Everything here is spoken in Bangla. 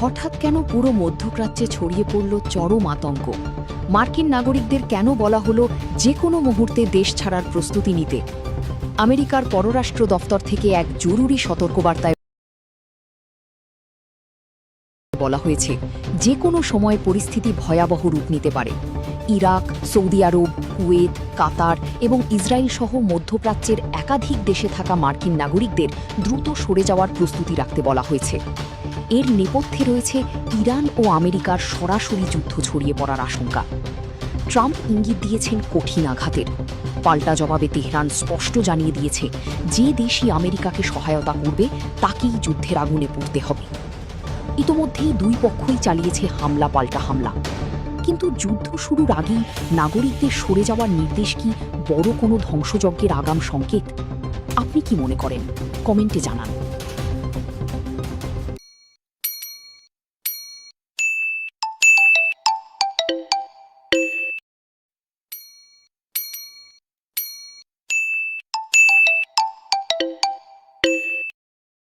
হঠাৎ কেন পুরো মধ্যপ্রাচ্যে ছড়িয়ে পড়ল চরম আতঙ্ক? মার্কিন নাগরিকদের কেন বলা হলো যে কোনো মুহূর্তে দেশ ছাড়ার প্রস্তুতি নিতে? আমেরিকার পররাষ্ট্র দফতর থেকে এক জরুরি সতর্কবার্তায় বলা হয়েছে যে কোনো সময় পরিস্থিতি ভয়াবহ রূপ নিতে পারে। ইরাক, সৌদি আরব, কুয়েত, কাতার এবং ইসরায়েল সহ মধ্যপ্রাচ্যের একাধিক দেশে থাকা মার্কিন নাগরিকদের দ্রুত সরে যাওয়ার প্রস্তুতি রাখতে বলা হয়েছে। এর নেপথ্যে রয়েছে ইরান ও আমেরিকার সরাসরি যুদ্ধ ছড়িয়ে পড়ার আশঙ্কা। ট্রাম্প ইঙ্গিত দিয়েছেন কঠিন আঘাতের। পাল্টা জবাবে তেহরান স্পষ্ট জানিয়ে দিয়েছে যে দেশই আমেরিকাকে সহায়তা করবে তাকেই যুদ্ধের আগুনে পুড়তে হবে। ইতোমধ্যেই দুই পক্ষই চালিয়েছে হামলা পাল্টা হামলা। কিন্তু যুদ্ধ শুরুর আগেই নাগরিকদের সরে যাওয়ার নির্দেশ কি বড় কোনো ধ্বংসযজ্ঞের আগাম সংকেত? আপনি কি মনে করেন? কমেন্টে জানান।